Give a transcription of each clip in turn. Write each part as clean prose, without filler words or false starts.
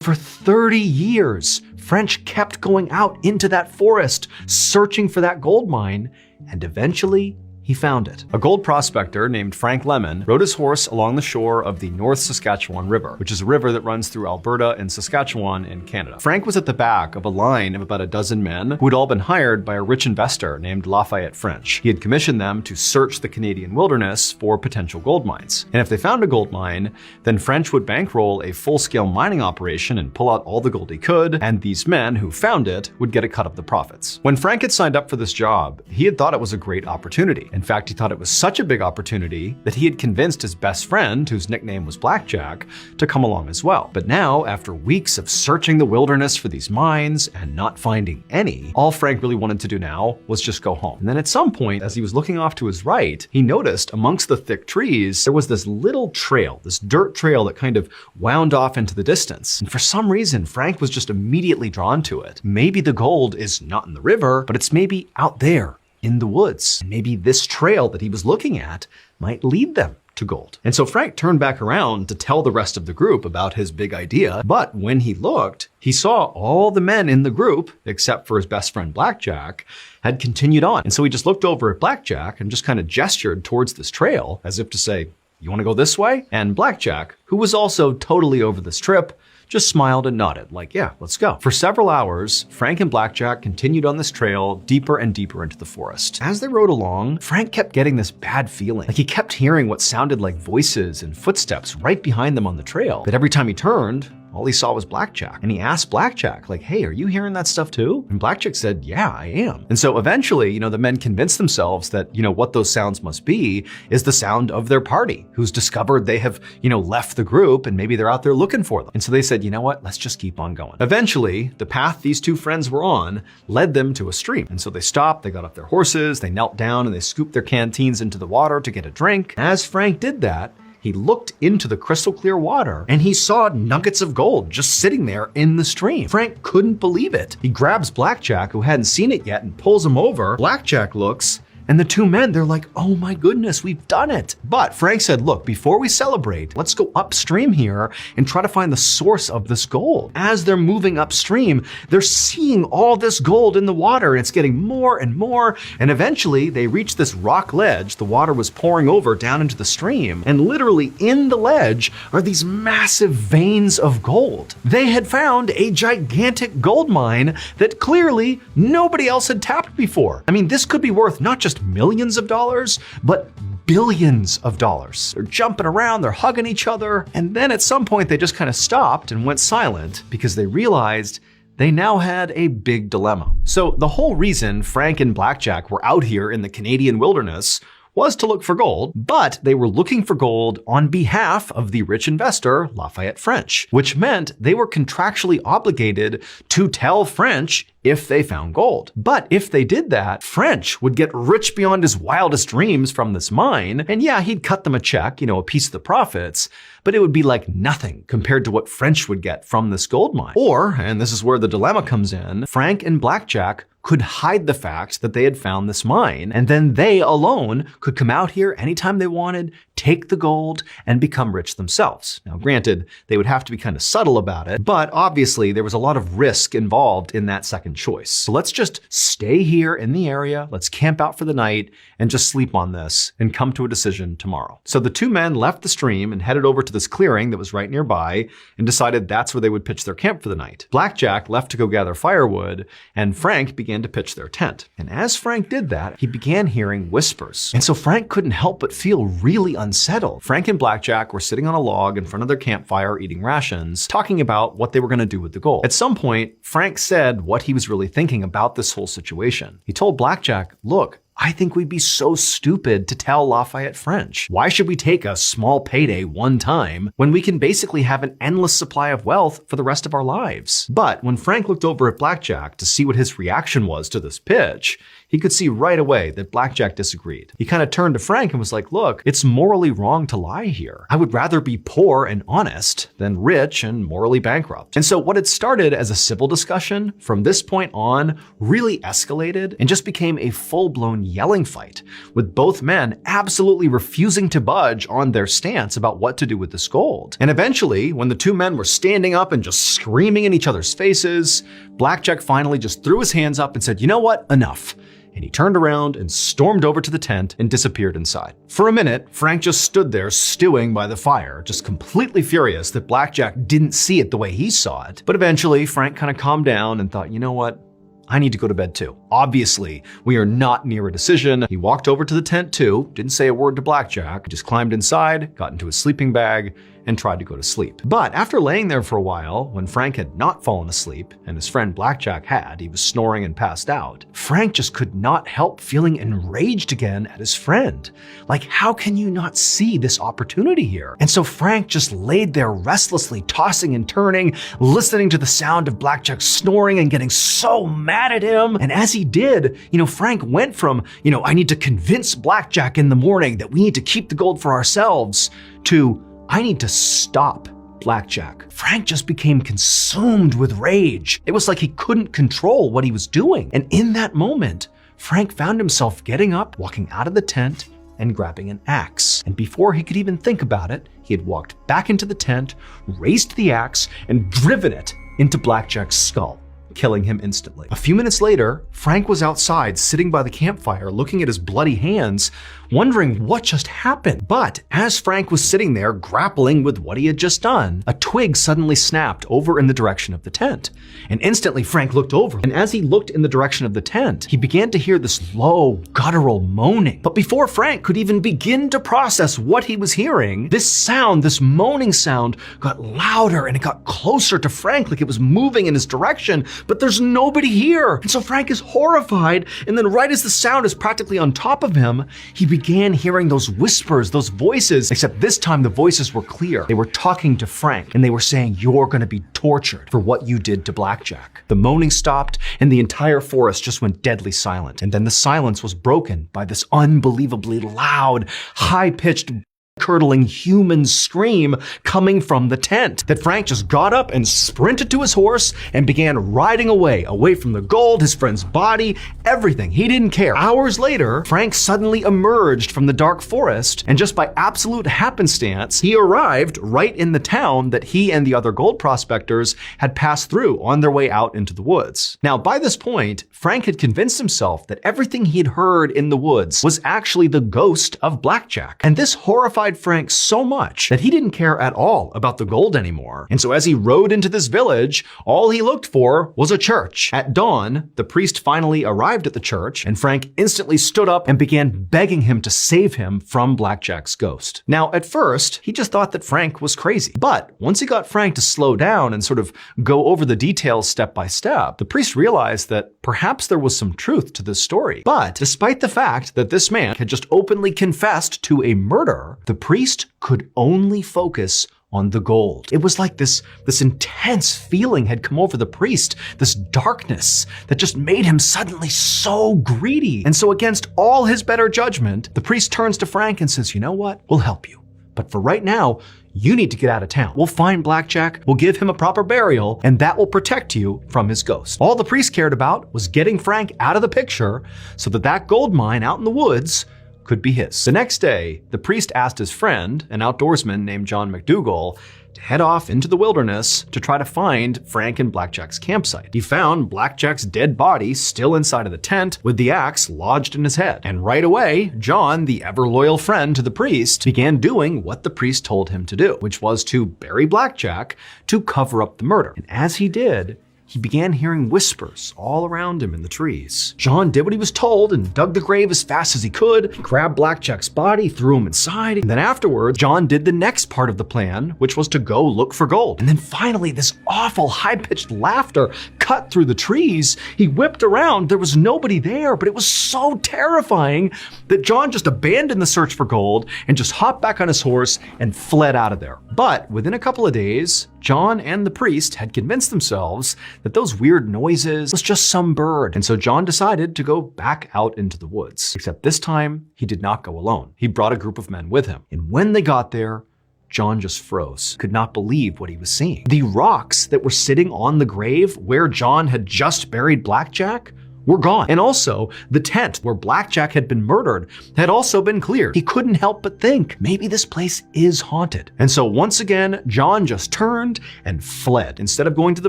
For 30 years, French kept going out into that forest, searching for that gold mine, and eventually he found it. A gold prospector named Frank Lemon rode his horse along the shore of the North Saskatchewan River, which is a river that runs through Alberta and Saskatchewan in Canada. Frank was at the back of a line of about a dozen men who had all been hired by a rich investor named Lafayette French. He had commissioned them to search the Canadian wilderness for potential gold mines. And if they found a gold mine, then French would bankroll a full-scale mining operation and pull out all the gold he could, and these men who found it would get a cut of the profits. When Frank had signed up for this job, he had thought it was a great opportunity. In fact, he thought it was such a big opportunity that he had convinced his best friend, whose nickname was Blackjack, to come along as well. But now, after weeks of searching the wilderness for these mines and not finding any, all Frank really wanted to do now was just go home. And then at some point, as he was looking off to his right, he noticed amongst the thick trees, there was this little trail, this dirt trail that kind of wound off into the distance. And for some reason, Frank was just immediately drawn to it. Maybe the gold is not in the river, but it's maybe out there in the woods. Maybe this trail that he was looking at might lead them to gold. And so Frank turned back around to tell the rest of the group about his big idea. But when he looked, he saw all the men in the group, except for his best friend Blackjack, had continued on. And so he just looked over at Blackjack and just kind of gestured towards this trail as if to say, "You want to go this way?" And Blackjack, who was also totally over this trip, just smiled and nodded, like, yeah, let's go. For several hours, Frank and Blackjack continued on this trail deeper and deeper into the forest. As they rode along, Frank kept getting this bad feeling. Like he kept hearing what sounded like voices and footsteps right behind them on the trail. But every time he turned, all he saw was Blackjack. And he asked Blackjack, like, hey, are you hearing that stuff too? And Blackjack said, yeah, I am. And so eventually, the men convinced themselves that, what those sounds must be is the sound of their party, who's discovered they have, left the group and maybe they're out there looking for them. And so they said, you know what, let's just keep on going. Eventually, the path these two friends were on led them to a stream. And so they stopped, they got off their horses, they knelt down and they scooped their canteens into the water to get a drink. As Frank did that, he looked into the crystal clear water and he saw nuggets of gold just sitting there in the stream. Frank couldn't believe it. He grabs Blackjack, who hadn't seen it yet, and pulls him over. Blackjack looks, and the two men, they're like, oh my goodness, we've done it. But Frank said, look, before we celebrate, let's go upstream here and try to find the source of this gold. As they're moving upstream, they're seeing all this gold in the water, and it's getting more and more. And eventually they reach this rock ledge the water was pouring over down into the stream. And literally in the ledge are these massive veins of gold. They had found a gigantic gold mine that clearly nobody else had tapped before. I mean, this could be worth not just millions of dollars, but billions of dollars. They're jumping around, they're hugging each other, and then at some point they just kind of stopped and went silent because they realized they now had a big dilemma. So the whole reason Frank and Blackjack were out here in the Canadian wilderness was to look for gold, but they were looking for gold on behalf of the rich investor, Lafayette French, which meant they were contractually obligated to tell French if they found gold. But if they did that, French would get rich beyond his wildest dreams from this mine. And yeah, he'd cut them a check, a piece of the profits, but it would be like nothing compared to what French would get from this gold mine. Or, and this is where the dilemma comes in, Frank and Blackjack could hide the fact that they had found this mine, and then they alone could come out here anytime they wanted, take the gold, and become rich themselves. Now, granted, they would have to be kind of subtle about it, but obviously there was a lot of risk involved in that second choice. So let's just stay here in the area, let's camp out for the night, and just sleep on this and come to a decision tomorrow. So the two men left the stream and headed over to this clearing that was right nearby and decided that's where they would pitch their camp for the night. Blackjack left to go gather firewood, and Frank began to pitch their tent. And as Frank did that, he began hearing whispers. And so Frank couldn't help but feel really unsettled. Frank and Blackjack were sitting on a log in front of their campfire eating rations, talking about what they were going to do with the gold. At some point, Frank said what he was really thinking about this whole situation. He told Blackjack, look, I think we'd be so stupid to tell Lafayette French. Why should we take a small payday one time when we can basically have an endless supply of wealth for the rest of our lives? But when Frank looked over at Blackjack to see what his reaction was to this pitch, he could see right away that Blackjack disagreed. He kind of turned to Frank and was like, look, it's morally wrong to lie here. I would rather be poor and honest than rich and morally bankrupt. And so what had started as a civil discussion from this point on really escalated and just became a full-blown yelling fight, with both men absolutely refusing to budge on their stance about what to do with this gold. And eventually, when the two men were standing up and just screaming in each other's faces, Blackjack finally just threw his hands up and said, "You know what? Enough." And he turned around and stormed over to the tent and disappeared inside. For a minute, Frank just stood there stewing by the fire, just completely furious that Blackjack didn't see it the way he saw it. But eventually, Frank kind of calmed down and thought, you know what? I need to go to bed too. Obviously, we are not near a decision. He walked over to the tent too, didn't say a word to Blackjack, just climbed inside, got into his sleeping bag, and tried to go to sleep. But after laying there for a while, when Frank had not fallen asleep, and his friend Blackjack had, he was snoring and passed out, Frank just could not help feeling enraged again at his friend. Like, how can you not see this opportunity here? And so Frank just laid there restlessly, tossing and turning, listening to the sound of Blackjack snoring and getting so mad at him. And as he did, Frank went from, I need to convince Blackjack in the morning that we need to keep the gold for ourselves, to I need to stop Blackjack. Frank just became consumed with rage. It was like he couldn't control what he was doing. And in that moment, Frank found himself getting up, walking out of the tent, and grabbing an axe. And before he could even think about it, he had walked back into the tent, raised the axe, and driven it into Blackjack's skull, killing him instantly. A few minutes later, Frank was outside sitting by the campfire looking at his bloody hands, wondering what just happened. But as Frank was sitting there grappling with what he had just done, a twig suddenly snapped over in the direction of the tent. And instantly Frank looked over, and as he looked in the direction of the tent, he began to hear this low, guttural moaning. But before Frank could even begin to process what he was hearing, this sound, this moaning sound, got louder and it got closer to Frank, like it was moving in his direction, but there's nobody here. And so Frank is horrified, and then right as the sound is practically on top of him, he began hearing those whispers, those voices, except this time the voices were clear. They were talking to Frank, and they were saying, "You're gonna be tortured for what you did to Blackjack." The moaning stopped, and the entire forest just went deadly silent. And then the silence was broken by this unbelievably loud, high-pitched, curdling human scream coming from the tent, that Frank just got up and sprinted to his horse and began riding away from the gold, his friend's body, everything. He didn't care. Hours later, Frank suddenly emerged from the dark forest, and just by absolute happenstance, he arrived right in the town that he and the other gold prospectors had passed through on their way out into the woods. Now, by this point, Frank had convinced himself that everything he'd heard in the woods was actually the ghost of Blackjack. And this horrified Frank so much that he didn't care at all about the gold anymore. And so as he rode into this village, all he looked for was a church. At dawn, the priest finally arrived at the church, and Frank instantly stood up and began begging him to save him from Blackjack's ghost. Now, at first, he just thought that Frank was crazy. But once he got Frank to slow down and sort of go over the details step by step, the priest realized that perhaps there was some truth to this story. But despite the fact that this man had just openly confessed to a murder, the priest could only focus on the gold. It was like this intense feeling had come over the priest, this darkness that just made him suddenly so greedy. And so against all his better judgment, the priest turns to Frank and says, "You know what? We'll help you. But for right now, you need to get out of town. We'll find Blackjack, we'll give him a proper burial, and that will protect you from his ghost." All the priest cared about was getting Frank out of the picture so that gold mine out in the woods could be his. The next day, the priest asked his friend, an outdoorsman named John McDougal, to head off into the wilderness to try to find Frank and Blackjack's campsite. He found Blackjack's dead body still inside of the tent with the axe lodged in his head. And right away, John, the ever-loyal friend to the priest, began doing what the priest told him to do, which was to bury Blackjack to cover up the murder. And as he did, he began hearing whispers all around him in the trees. John did what he was told and dug the grave as fast as he could, grabbed Blackjack's body, threw him inside, and then afterwards, John did the next part of the plan, which was to go look for gold. And then finally, this awful high-pitched laughter cut through the trees. He whipped around, there was nobody there, but it was so terrifying that John just abandoned the search for gold and just hopped back on his horse and fled out of there. But within a couple of days, John and the priest had convinced themselves that those weird noises was just some bird. And so John decided to go back out into the woods. Except this time, he did not go alone. He brought a group of men with him. And when they got there, John just froze, could not believe what he was seeing. The rocks that were sitting on the grave where John had just buried Blackjack were gone. And also, the tent where Blackjack had been murdered had also been cleared. He couldn't help but think, maybe this place is haunted. And so once again, John just turned and fled. Instead of going to the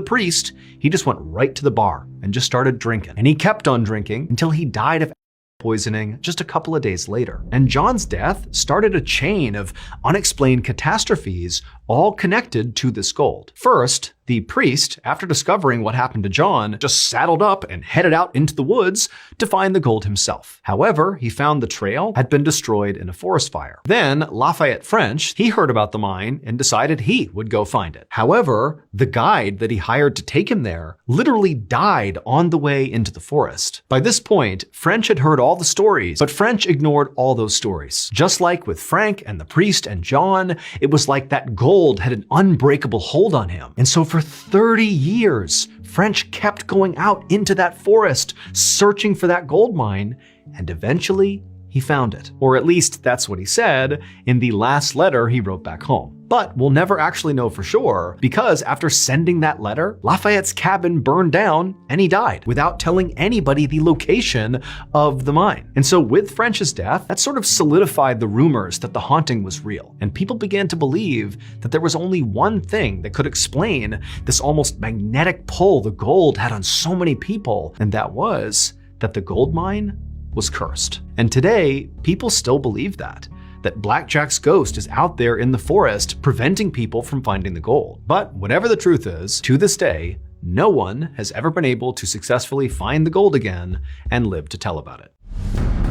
priest, he just went right to the bar and just started drinking. And he kept on drinking until he died of poisoning just a couple of days later. And John's death started a chain of unexplained catastrophes, all connected to this gold. First, the priest, after discovering what happened to John, just saddled up and headed out into the woods to find the gold himself. However, he found the trail had been destroyed in a forest fire. Then Lafayette French, he heard about the mine and decided he would go find it. However, the guide that he hired to take him there literally died on the way into the forest. By this point, French had heard all the stories, but French ignored all those stories. Just like with Frank and the priest and John, it was like that gold had an unbreakable hold on him. And so for 30 years, French kept going out into that forest, searching for that gold mine, and eventually he found it. Or at least that's what he said in the last letter he wrote back home. But we'll never actually know for sure, because after sending that letter, Lafayette's cabin burned down and he died without telling anybody the location of the mine. And so with French's death, that sort of solidified the rumors that the haunting was real. And people began to believe that there was only one thing that could explain this almost magnetic pull the gold had on so many people, and that was that the gold mine was cursed. And today, people still believe that Blackjack's ghost is out there in the forest preventing people from finding the gold. But whatever the truth is, to this day, no one has ever been able to successfully find the gold again and live to tell about it.